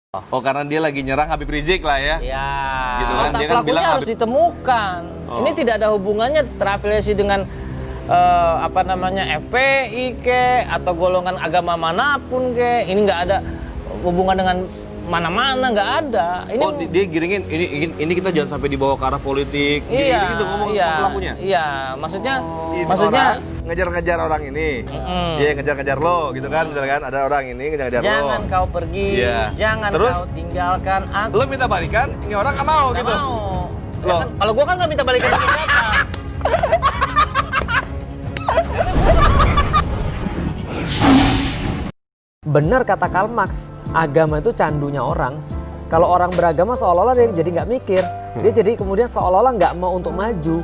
Oh, karena dia lagi nyerang Habib Rizik lah ya. Ya, Gitu kan, otak dia kan pelakunya bilang harus Habib- ditemukan. Oh. Ini tidak ada hubungannya terafiliasi dengan FPI ke atau golongan agama manapun ke. Ini nggak ada hubungan dengan mana-mana, nggak ada. Ini Oh, dia giringin ini kita jangan sampai dibawa ke arah politik. iya, Gitu ngomong iya, sama pelakunya. iya. Maksudnya, Ini maksudnya orang ngejar-ngejar orang ini. Dia ngejar-ngejar lo gitu kan, misalkan ada orang ini ngejar-ngejar lo. jangan kau pergi, Iya. jangan Terus? kau tinggalkan aku. Lo minta balikan, ini orang nggak mau Nggak gitu. mau. Ya Loh. kan, kalau gua kan nggak minta balikan sama siapa. Benar kata Karl Marx, agama itu candunya orang. Kalau orang beragama seolah-olah dia jadi nggak mikir, dia jadi kemudian seolah-olah nggak mau untuk maju.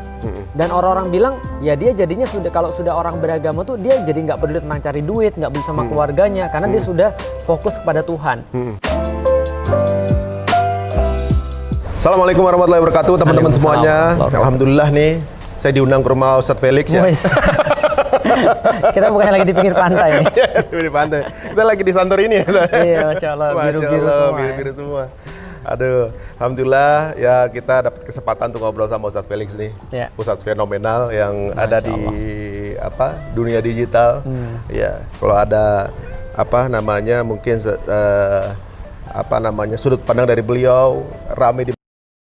Dan orang-orang bilang, ya dia jadinya kalau sudah orang beragama tuh dia jadi nggak peduli tentang cari duit, nggak peduli sama keluarganya, karena dia sudah fokus kepada Tuhan. Assalamualaikum warahmatullahi wabarakatuh teman-teman semuanya. Waalaikumsalam. Alhamdulillah nih saya diundang ke rumah Ustadz Felix ya. Wes. Kita bukan lagi di pinggir pantai nih. Di pantai. Kita lagi di Santorini ya. Iya, Masya Allah, biru-biru Allah, semua. biru-biru semua. Aduh, alhamdulillah ya kita dapat kesempatan untuk ngobrol sama Ustadz Felix nih. Ya. Ustadz fenomenal yang ada di Allah. dunia digital. Ya, kalau ada mungkin sudut pandang dari beliau rame di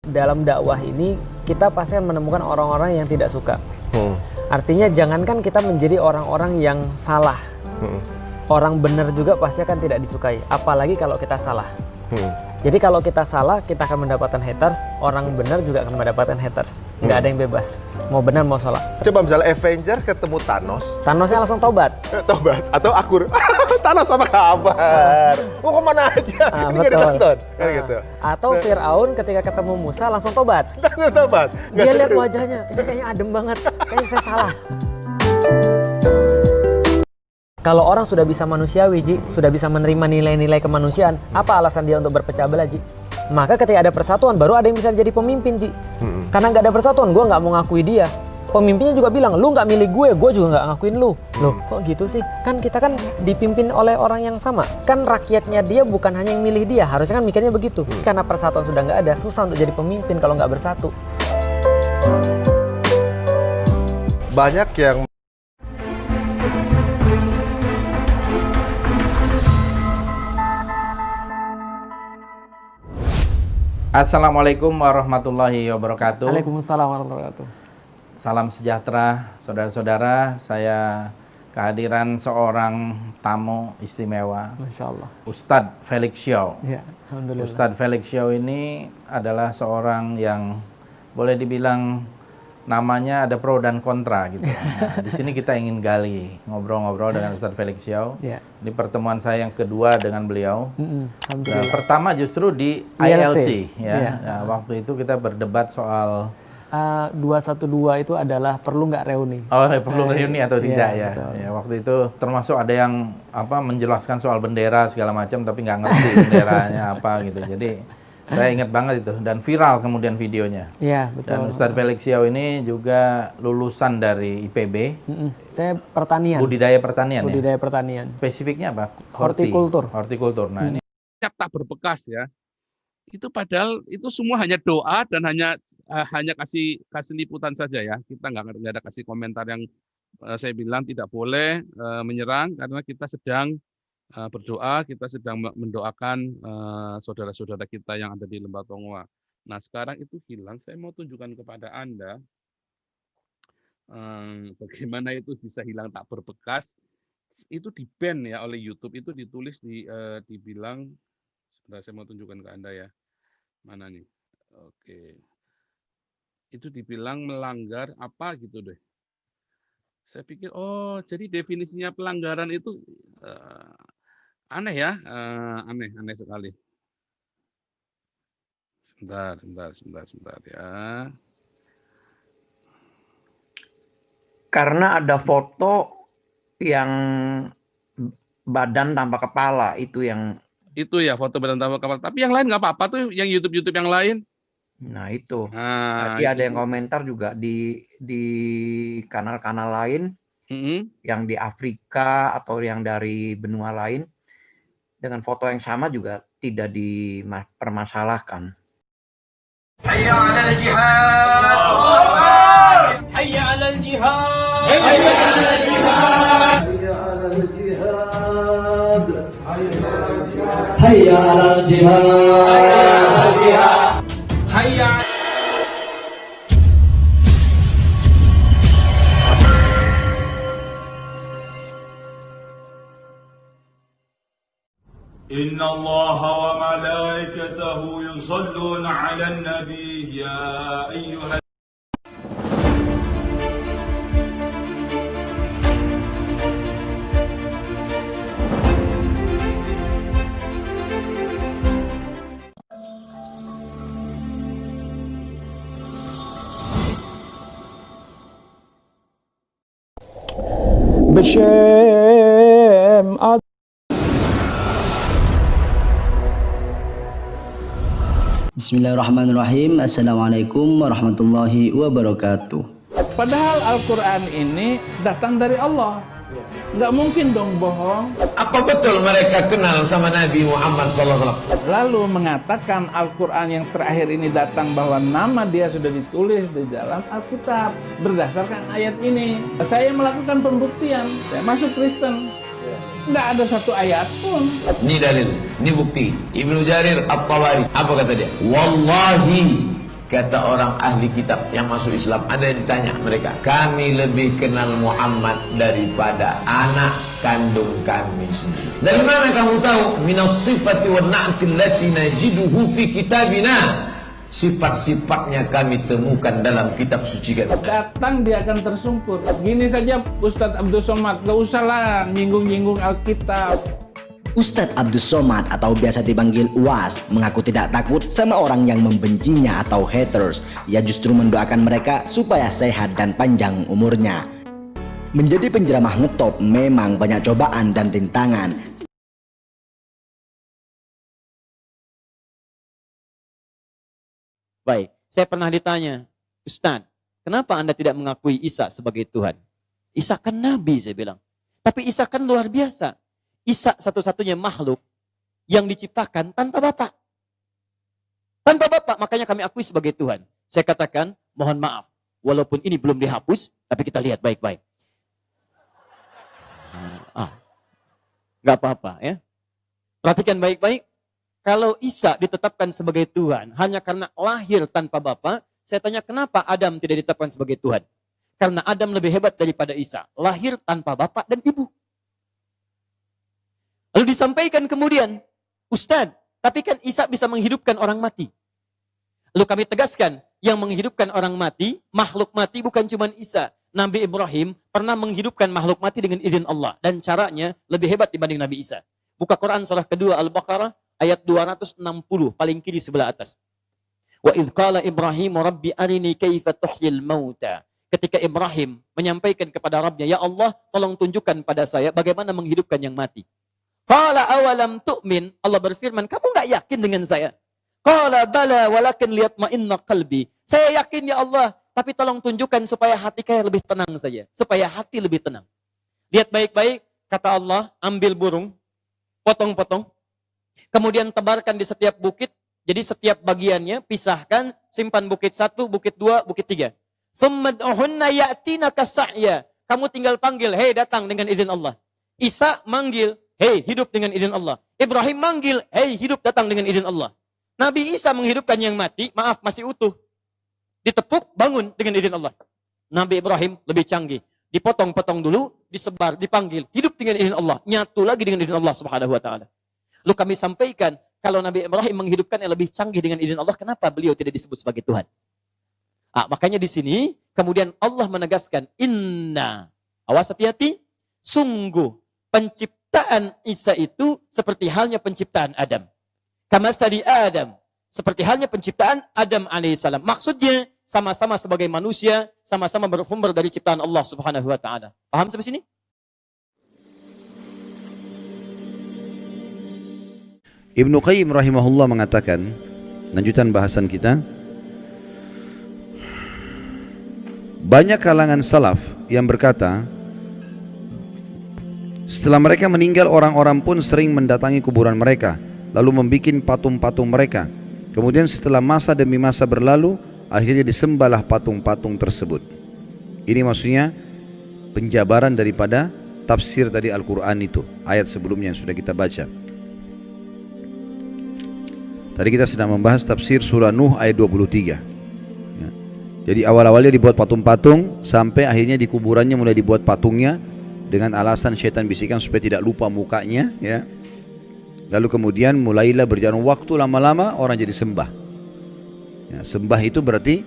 Dalam dakwah ini kita pasti akan menemukan orang-orang yang tidak suka. Artinya jangankan kita menjadi orang-orang yang salah, orang benar juga pasti akan tidak disukai. Apalagi kalau kita salah. Jadi kalau kita salah, kita akan mendapatkan haters. Orang benar juga akan mendapatkan haters. Nggak ada yang bebas. Mau benar mau salah. Coba misalnya Avenger ketemu Thanos. Thanosnya langsung tobat. Tobat atau akur. Thanos apa kabar? Mau kemana aja? Ini nggak Betul. ditonton. Kan gitu. Atau Fir'aun ketika ketemu Musa langsung tobat. Tobat. Nggak Dia lihat seru. wajahnya, ini kayaknya adem banget. Kayaknya saya salah. Kalau orang sudah bisa manusiawi, Ji, sudah bisa menerima nilai-nilai kemanusiaan, apa alasan dia untuk berpecah belah, Ji? Maka ketika ada persatuan, baru ada yang bisa jadi pemimpin, Ji. Karena nggak ada persatuan, gue nggak mau ngakui dia. Pemimpinnya juga bilang, lu nggak milih gue juga nggak ngakuin lu. Loh, kok gitu sih? Kan kita kan dipimpin oleh orang yang sama. Kan rakyatnya dia bukan hanya yang milih dia, harusnya kan mikirnya begitu. Karena persatuan sudah nggak ada, susah untuk jadi pemimpin kalau nggak bersatu. Banyak yang Assalamualaikum warahmatullahi wabarakatuh. Waalaikumsalam warahmatullahi wabarakatuh. Salam sejahtera, saudara-saudara. Saya kehadiran seorang tamu istimewa, Masya Allah. Ustadz Felix Xiao. Ya, alhamdulillah. Ustadz Felix Xiao ini adalah seorang yang boleh dibilang namanya ada pro dan kontra gitu. Nah, di sini kita ingin gali ngobrol-ngobrol dengan Ustadz Felix Xiao. Ya. Ini pertemuan saya yang kedua dengan beliau. Nah, Alhamdulillah. pertama justru di ILC. ILC ya. Iya. Nah, waktu itu kita berdebat soal 212 itu adalah perlu nggak reuni? oh perlu reuni atau Iya, tidak ya. betul. Ya waktu itu termasuk ada yang menjelaskan soal bendera segala macam tapi nggak ngerti benderanya apa gitu. Jadi saya ingat banget itu dan viral kemudian videonya. Iya, Dan betul. Ustadz Felix Xiao ini juga lulusan dari IPB, Saya pertanian. budidaya pertanian ya. Budidaya pertanian. Spesifiknya apa? Hortikultur. Hortikultur. Nah, ini siap tak berbekas ya. Itu padahal itu semua hanya doa dan hanya kasih liputan saja ya. Kita nggak ada kasih komentar yang saya bilang tidak boleh menyerang karena kita sedang berdoa, kita sedang mendoakan saudara-saudara kita yang ada di Lembah Tongoa. Nah sekarang itu hilang. Saya mau tunjukkan kepada Anda bagaimana itu bisa hilang tak berbekas. Itu di ban ya oleh YouTube, itu ditulis dibilang. Sebentar, saya mau tunjukkan ke Anda ya. Mana nih? Oke. Itu dibilang melanggar apa gitu deh. Saya pikir, oh jadi definisinya pelanggaran itu aneh ya. Aneh sekali. Sebentar ya. Karena ada foto yang badan tanpa kepala itu yang Itu ya foto badan tanpa kepala. Tapi yang lain nggak apa-apa tuh, yang YouTube yang lain. nah itu. Nah, Tadi ada itu. yang komentar juga di kanal-kanal lain Mm-mm. yang di Afrika atau yang dari benua lain dengan foto yang sama juga tidak dipermasalahkan. Hayya 'alal jihad. Hayya 'alal jihad. Hayya 'alal jihad. Hayya 'alal jihad. Hayya. إن الله وملائكته يصلون على النبي يا أيها بشام Bismillahirrahmanirrahim. Assalamualaikum warahmatullahi wabarakatuh. Padahal Al-Quran ini datang dari Allah. Nggak mungkin dong bohong. Apa betul mereka kenal sama Nabi Muhammad SAW? Lalu mengatakan Al-Quran yang terakhir ini datang bahwa nama dia sudah ditulis di dalam Alkitab. Berdasarkan ayat ini. Saya melakukan pembuktian. Saya masuk Kristen. Nggak ada satu ayat pun. Ini dalil, ini bukti. Ibnu Jarir At-Tabari, apa kata dia? Wallahi, kata orang ahli kitab yang masuk Islam, ada yang ditanya mereka, kami lebih kenal Muhammad daripada anak kandung kami sendiri. Dari mana kamu tahu? Minas sifati wa na'ti allati najiduhu fi kitabina. Sifat-sifatnya kami temukan dalam kitab suci kami. Datang dia akan tersungkur. Gini saja Ustadz Abdul Somad, gak usahlah nyinggung-nyinggung Alkitab. Ustadz Abdul Somad atau biasa dipanggil UAS mengaku tidak takut sama orang yang membencinya atau haters. Ia justru mendoakan mereka supaya sehat dan panjang umurnya. Menjadi penceramah ngetop memang banyak cobaan dan rintangan. Baik, saya pernah ditanya, Ustadz, kenapa Anda tidak mengakui Isa sebagai Tuhan? Isa kan Nabi, saya bilang. Tapi Isa kan luar biasa. Isa satu-satunya makhluk yang diciptakan tanpa Bapa. Tanpa Bapa, makanya kami akui sebagai Tuhan. Saya katakan, mohon maaf, walaupun ini belum dihapus, tapi kita lihat baik-baik. Nggak apa-apa ya. Perhatikan baik-baik. Kalau Isa ditetapkan sebagai Tuhan hanya karena lahir tanpa Bapa, saya tanya kenapa Adam tidak ditetapkan sebagai Tuhan? Karena Adam lebih hebat daripada Isa, lahir tanpa Bapa dan Ibu. Lalu disampaikan kemudian, Ustadz, tapi kan Isa bisa menghidupkan orang mati. Lalu kami tegaskan, yang menghidupkan orang mati, makhluk mati bukan cuma Isa. Nabi Ibrahim pernah menghidupkan makhluk mati dengan izin Allah. Dan caranya lebih hebat dibanding Nabi Isa. Buka Quran surah kedua Al-Baqarah, ayat 260, paling kiri sebelah atas. Wa idh qala Ibrahim rabbi arini kaifa tuhyil mauta. Ketika Ibrahim menyampaikan kepada Rabbnya, ya Allah, tolong tunjukkan pada saya bagaimana menghidupkan yang mati. Qala awalam tu'min, Allah berfirman, kamu enggak yakin dengan saya? Qala bala walakin liyatma'inna qalbi. Saya yakin ya Allah, tapi tolong tunjukkan supaya hati saya lebih tenang saja, supaya hati lebih tenang. Lihat baik-baik, kata Allah, ambil burung, potong-potong, kemudian tebarkan di setiap bukit. Jadi setiap bagiannya pisahkan, simpan bukit 1, bukit 2, bukit 3. Thummad'uhunna ya'tinaka sa'ya. Kamu tinggal panggil, hei datang dengan izin Allah. Isa manggil, hei hidup dengan izin Allah. Ibrahim manggil, hei hidup datang dengan izin Allah. Nabi Isa menghidupkan yang mati, maaf masih utuh. Ditepuk, bangun dengan izin Allah. Nabi Ibrahim lebih canggih. Dipotong-potong dulu, disebar, dipanggil, hidup dengan izin Allah. Nyatu lagi dengan izin Allah subhanahu wa ta'ala. Lalu kami sampaikan, kalau Nabi Ibrahim menghidupkan yang lebih canggih dengan izin Allah, kenapa beliau tidak disebut sebagai Tuhan? Makanya di sini, kemudian Allah menegaskan, inna, awas hati-hati, sungguh penciptaan Isa itu seperti halnya penciptaan Adam. Kamatsali Adam, seperti halnya penciptaan Adam alaihissalam. Maksudnya, sama-sama sebagai manusia, sama-sama bersumber dari ciptaan Allah subhanahu wa ta'ala. Paham sampai sini? Ibnu Qayyim rahimahullah mengatakan, lanjutan bahasan kita, banyak kalangan salaf yang berkata, Setelah mereka meninggal, orang-orang pun sering mendatangi kuburan mereka, lalu membuat patung-patung mereka. Kemudian setelah masa demi masa berlalu, akhirnya disembahlah patung-patung tersebut. Ini maksudnya penjabaran daripada tafsir tadi Al-Quran itu, ayat sebelumnya yang sudah kita baca. Tadi kita sedang membahas tafsir surah Nuh ayat 23 ya. Jadi awal-awalnya dibuat patung-patung, sampai akhirnya di kuburannya mulai dibuat patungnya, dengan alasan syaitan bisikan supaya tidak lupa mukanya ya. Lalu kemudian mulailah berjalan waktu, lama-lama orang jadi sembah ya. Sembah itu berarti,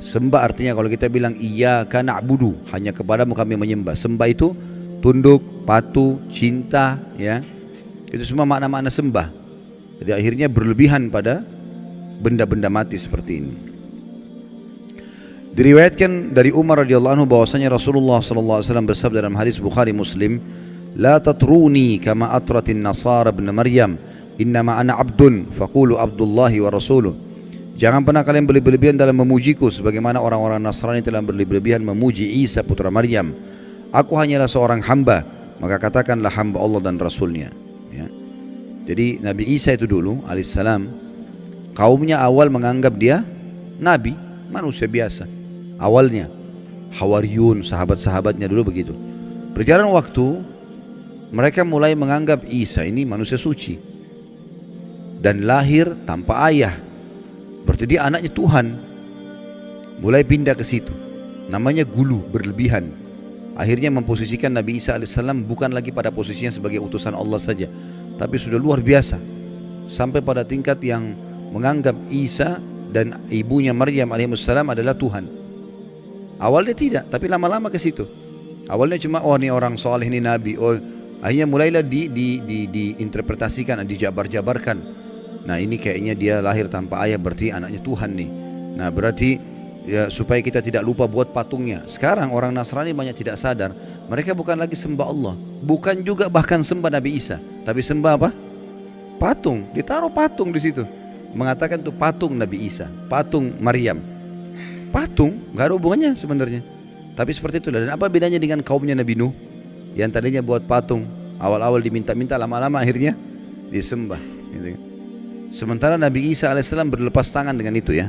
sembah artinya kalau kita bilang iyyaka na'budu, hanya kepadamu kami menyembah. Sembah itu tunduk, patuh, cinta ya. Itu semua makna-makna sembah. Jadi akhirnya berlebihan pada benda-benda mati seperti ini. Diriwayatkan dari Umar radhiyallahu anhu bahwasanya Rasulullah sallallahu alaihi wasallam bersabda dalam hadis Bukhari Muslim, "La tatruni kama atratin nasara ibn Maryam, innama ana abdun faqulu abdullahi wa rasuluh." Jangan pernah kalian berlebihan dalam memujiku sebagaimana orang-orang Nasrani telah berlebihan memuji Isa putra Maryam. Aku hanyalah seorang hamba, maka katakanlah hamba Allah dan Rasulnya ya. Jadi Nabi Isa itu dulu alaihissalam, kaumnya awal menganggap dia nabi, manusia biasa. Awalnya Hawariyun, sahabat-sahabatnya dulu begitu. Berjalan waktu, mereka mulai menganggap Isa ini manusia suci dan lahir tanpa ayah, berarti dia anaknya Tuhan. Mulai pindah ke situ, namanya gulu, berlebihan. Akhirnya memposisikan Nabi Isa alaihissalam bukan lagi pada posisinya sebagai utusan Allah saja, tapi sudah luar biasa, sampai pada tingkat yang menganggap Isa dan ibunya Maryam alaihissalam adalah Tuhan. Awalnya tidak, tapi lama-lama ke situ. Awalnya cuma oh ini orang soleh, ini nabi. Oh, akhirnya mulailah diinterpretasikan, dijabar-jabarkan. Nah ini kayaknya dia lahir tanpa ayah, berarti anaknya Tuhan nih. Nah berarti ya, supaya kita tidak lupa buat patungnya. Sekarang orang Nasrani banyak tidak sadar, mereka bukan lagi sembah Allah, bukan juga bahkan sembah Nabi Isa, tapi sembah apa? Patung. Ditaruh patung di situ. Mengatakan itu patung Nabi Isa, patung Maryam. Patung, nggak ada hubungannya sebenarnya. Tapi seperti itu. Dan apa bedanya dengan kaumnya Nabi Nuh yang tadinya buat patung, awal-awal diminta-minta, lama-lama akhirnya disembah gitu. Sementara Nabi Isa alaihissalam berlepas tangan dengan itu ya.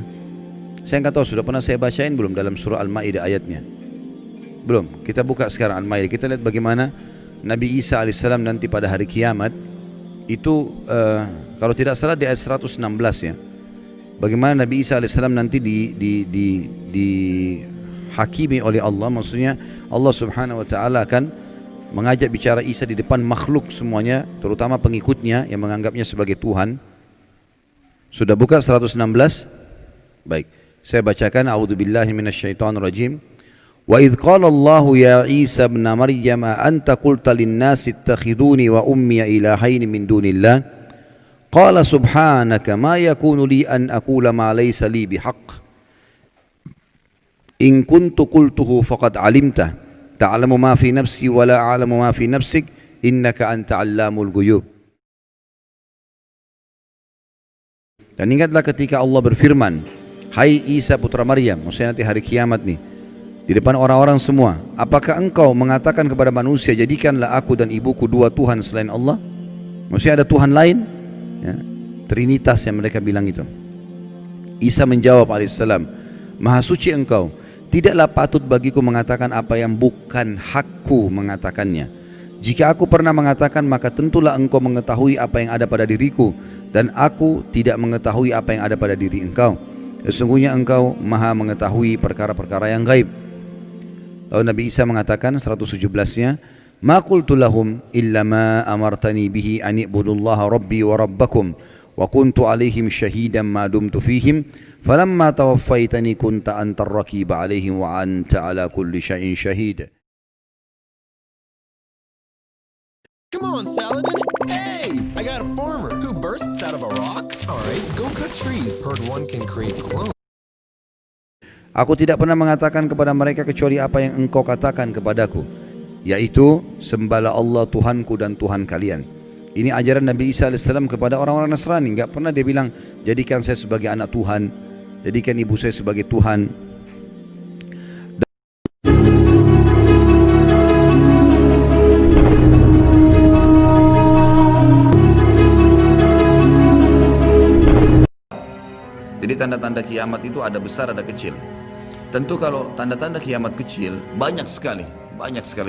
Saya nggak tahu sudah pernah saya bacain belum dalam surah Al-Maidah ayatnya. Belum. Kita buka sekarang Al-Maidah. Kita lihat bagaimana Nabi Isa alaihissalam nanti pada hari kiamat itu kalau tidak salah di ayat 116 ya. Bagaimana Nabi Isa alaihissalam nanti dihakimi oleh Allah, maksudnya Allah subhanahu wa ta'ala akan mengajak bicara Isa di depan makhluk semuanya, terutama pengikutnya yang menganggapnya sebagai Tuhan. Sudah buka 116? Baik, saya bacakan. A'udzubillahi minasyaitonirrajim. Wa idh qala Allahu ya Isa ibn Maryam anta qulta lin-nasi ittakhiduni wa ummi ilahaini min dunillah. Qala subhanaka ma yakunu li an aqula ma laysa li bihaq. In kuntu qultuhu faqad alimta ta'lamu ma fi nafsi wa la a'lamu ma fi nafsik innaka anta 'allamul ghuyub. Dan ingatlah ketika Allah berfirman, hai Isa putra Maryam, maksudnya nanti hari kiamat nih, di depan orang-orang semua, apakah engkau mengatakan kepada manusia, jadikanlah aku dan ibuku dua Tuhan selain Allah? Maksudnya ada Tuhan lain ya, Trinitas yang mereka bilang itu. Isa menjawab alaihissalam, maha suci engkau, tidaklah patut bagiku mengatakan apa yang bukan hakku mengatakannya. Jika aku pernah mengatakan, maka tentulah engkau mengetahui apa yang ada pada diriku, dan aku tidak mengetahui apa yang ada pada diri engkau. Sesungguhnya engkau maha mengetahui perkara-perkara yang gaib. Lalu Nabi Isa mengatakan 117-nya, ma qultu lahum illa ma amartani bihi an ibudullaha rabbi wa rabbakum wa kuntu alaihim syahidan ma dumtu fihim falamma tawaffaitani kunta antar raqiba alaihim wa anta ala kulli syai'in syahid. Come on, Saladin. Hey, I got a farmer who bursts out of a rock. All right, go cut trees. Heard one can create clones. Aku tidak pernah mengatakan kepada mereka kecuali apa yang engkau katakan kepadaku, yaitu sembahlah Allah Tuhanku dan Tuhan kalian. Ini ajaran Nabi Isa AS kepada orang-orang Nasrani. Enggak pernah dia bilang, jadikan saya sebagai anak Tuhan, jadikan ibu saya sebagai Tuhan. tanda-tanda kiamat itu ada besar, ada kecil. Tentu kalau tanda-tanda kiamat kecil banyak sekali.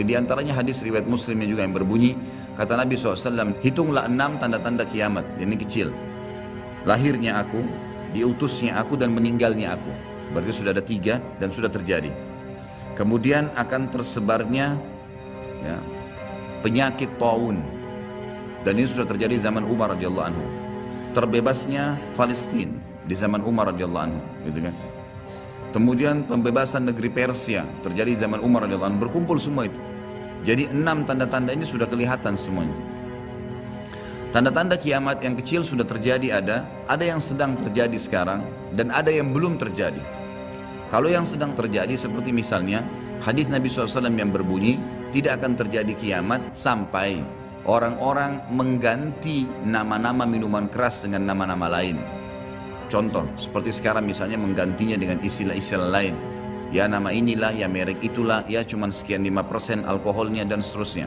Di antaranya hadis riwayat Muslim juga yang berbunyi, kata Nabi SAW, hitunglah 6 tanda-tanda kiamat. Ini kecil. Lahirnya aku, diutusnya aku, dan meninggalnya aku. Berarti sudah ada 3 dan sudah terjadi. Kemudian akan tersebarnya penyakit taun, dan ini sudah terjadi di zaman Umar radhiyallahu anhu. Terbebasnya Palestina di zaman Umar radhiyallahu anhu, gitu kan. Kemudian pembebasan negeri Persia terjadi di zaman Umar radhiyallahu anhu. Berkumpul semua itu. Jadi 6 tanda-tanda ini sudah kelihatan semuanya. Tanda-tanda kiamat yang kecil sudah terjadi, ada yang sedang terjadi sekarang dan ada yang belum terjadi. Kalau yang sedang terjadi seperti misalnya hadis Nabi SAW yang berbunyi, tidak akan terjadi kiamat sampai orang-orang mengganti nama-nama minuman keras dengan nama-nama lain. Contoh, seperti sekarang misalnya menggantinya dengan istilah-istilah lain. Ya nama inilah, ya merek itulah, ya cuman sekian 5% alkoholnya dan seterusnya.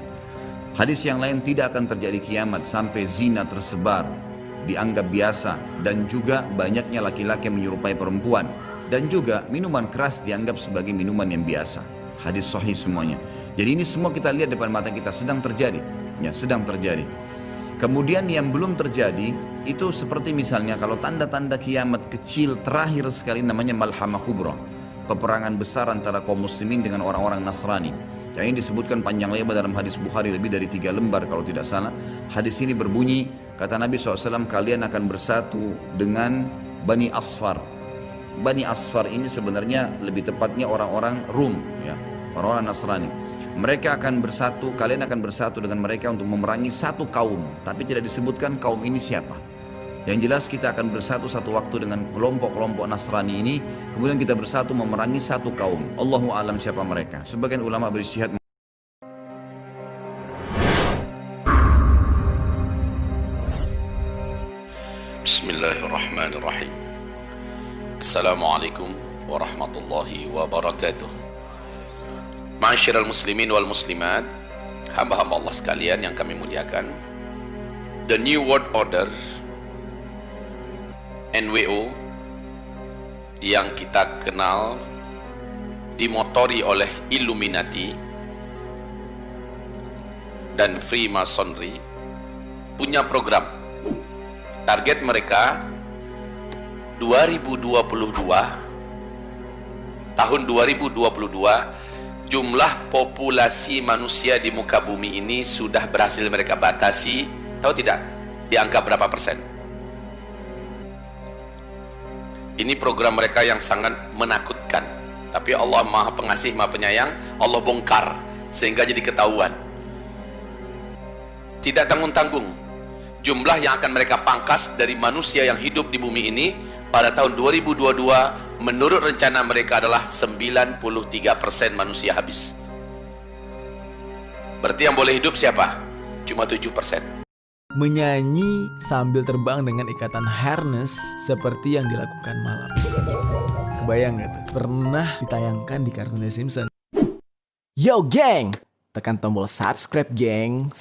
Hadis yang lain, tidak akan terjadi kiamat sampai zina tersebar, dianggap biasa, dan juga banyaknya laki-laki yang menyerupai perempuan, dan juga minuman keras dianggap sebagai minuman yang biasa. Hadis sahih semuanya. Jadi ini semua kita lihat depan mata kita, sedang terjadi. Ya, sedang terjadi. Kemudian yang belum terjadi itu seperti misalnya kalau tanda-tanda kiamat kecil terakhir sekali namanya Malhamah Kubra, peperangan besar antara kaum muslimin dengan orang-orang Nasrani. Yang ini disebutkan panjang lebar dalam hadis Bukhari, lebih dari 3 lembar kalau tidak salah. Hadis ini berbunyi, kata Nabi SAW, kalian akan bersatu dengan Bani Asfar. Bani Asfar ini sebenarnya lebih tepatnya orang-orang Rum, ya, orang-orang Nasrani. Mereka akan bersatu, kalian akan bersatu dengan mereka untuk memerangi satu kaum, tapi tidak disebutkan kaum ini siapa. Yang jelas kita akan bersatu satu waktu dengan kelompok-kelompok Nasrani ini, kemudian kita bersatu memerangi satu kaum. Allahu a'lam siapa mereka. Sebagian ulama berijtihad. Bismillahirrahmanirrahim. Assalamualaikum warahmatullahi wabarakatuh. Ma'asyiral muslimin wal muslimat, hamba-hamba Allah sekalian yang kami muliakan. The New World Order NWO yang kita kenal dimotori oleh Illuminati dan Freemasonry punya program. Target mereka tahun 2022 jumlah populasi manusia di muka bumi ini sudah berhasil mereka batasi. Tahu tidak di angka berapa persen? Ini program mereka yang sangat menakutkan, tapi Allah Maha Pengasih, Maha Penyayang. Allah bongkar sehingga jadi ketahuan. Tidak tanggung-tanggung jumlah yang akan mereka pangkas dari manusia yang hidup di bumi ini pada tahun 2022. Menurut rencana mereka adalah 93% manusia habis. Berarti yang boleh hidup siapa? Cuma 7%. Menyanyi sambil terbang dengan ikatan harness seperti yang dilakukan malam. Kebayang gak tuh? Pernah ditayangkan di kartun The Simpsons. Yo gang, tekan tombol subscribe gang.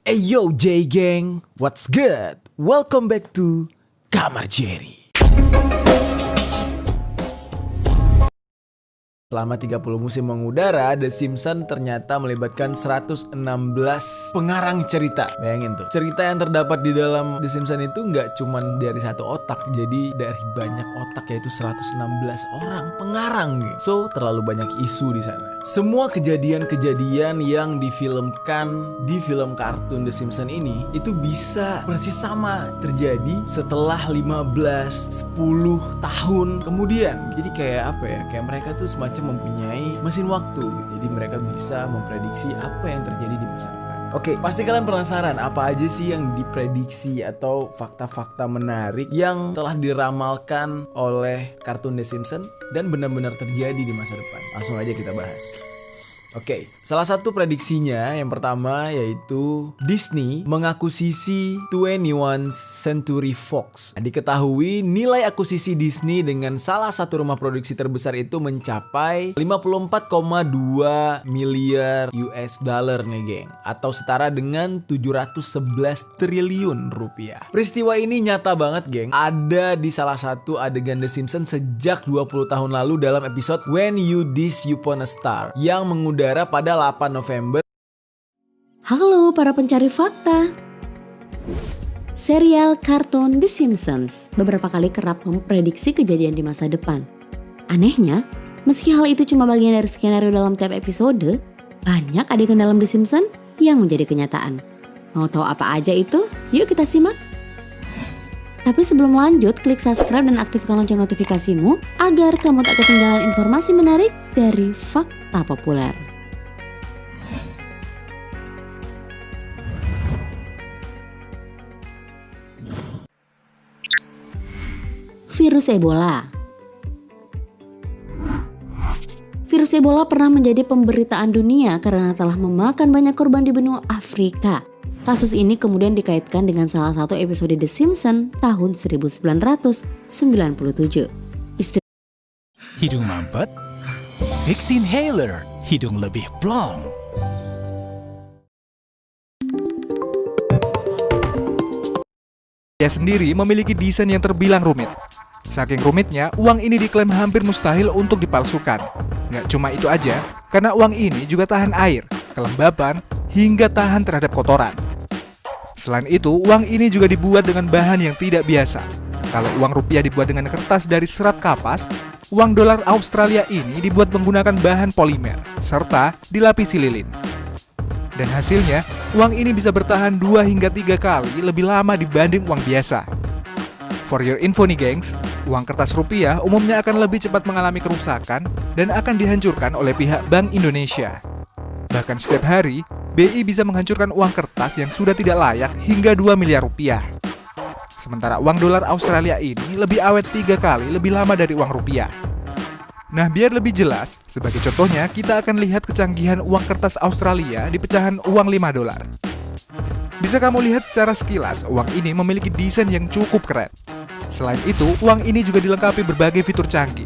Hey yo J gang, what's good? Welcome back to Kamar Jerry. Selama 30 musim mengudara, The Simpsons ternyata melibatkan 116 pengarang cerita. Bayangin tuh, cerita yang terdapat di dalam The Simpsons itu nggak cuma dari satu otak, jadi dari banyak otak, yaitu 116 orang pengarang gitu. So, terlalu banyak isu di sana. Semua kejadian-kejadian yang difilmkan di film kartun The Simpsons ini itu bisa persis sama terjadi setelah 10 tahun kemudian. Jadi kayak apa ya? Kayak mereka tuh semacam mempunyai mesin waktu, jadi mereka bisa memprediksi apa yang terjadi di masa depan. Oke, pasti kalian penasaran apa aja sih yang diprediksi atau fakta-fakta menarik yang telah diramalkan oleh kartun The Simpsons dan benar-benar terjadi di masa depan. Langsung aja kita bahas. Oke, salah satu prediksinya yang pertama yaitu Disney mengakuisisi 21st Century Fox. Diketahui nilai akuisisi Disney dengan salah satu rumah produksi terbesar itu mencapai 54,2 miliar US dollar nih geng, atau setara dengan 711 triliun rupiah. Peristiwa ini nyata banget geng, ada di salah satu adegan The Simpsons sejak 20 tahun lalu dalam episode When You Dish Upon a Star yang mengudara pada 8 November. Halo para pencari fakta. Serial kartun The Simpsons beberapa kali kerap memprediksi kejadian di masa depan. Anehnya, meski hal itu cuma bagian dari skenario dalam tiap episode, banyak adegan dalam The Simpsons yang menjadi kenyataan. Mau tahu apa aja itu? Yuk kita simak. Tapi sebelum lanjut, klik subscribe dan aktifkan lonceng notifikasimu agar kamu tak ketinggalan informasi menarik dari Fakta Populer. Virus Ebola. Virus Ebola pernah menjadi pemberitaan dunia karena telah memakan banyak korban di benua Afrika. Kasus ini kemudian dikaitkan dengan salah satu episode The Simpsons tahun 1997. Hidung mampet, Vicks Inhaler, hidung lebih plong. Dia sendiri memiliki desain yang terbilang rumit. Saking rumitnya, uang ini diklaim hampir mustahil untuk dipalsukan. Nggak cuma itu aja, karena uang ini juga tahan air, kelembapan, hingga tahan terhadap kotoran. Selain itu, uang ini juga dibuat dengan bahan yang tidak biasa. Kalau uang rupiah dibuat dengan kertas dari serat kapas, uang dolar Australia ini dibuat menggunakan bahan polimer, serta dilapisi lilin. Dan hasilnya, uang ini bisa bertahan 2 hingga 3 kali lebih lama dibanding uang biasa. For your info nih gengs, uang kertas rupiah umumnya akan lebih cepat mengalami kerusakan dan akan dihancurkan oleh pihak Bank Indonesia. Bahkan setiap hari, BI bisa menghancurkan uang kertas yang sudah tidak layak hingga 2 miliar rupiah. Sementara uang dolar Australia ini lebih awet 3 kali lebih lama dari uang rupiah. Nah, biar lebih jelas, sebagai contohnya kita akan lihat kecanggihan uang kertas Australia di pecahan uang 5 dolar. Bisa kamu lihat secara sekilas, uang ini memiliki desain yang cukup keren. Selain itu, uang ini juga dilengkapi berbagai fitur canggih,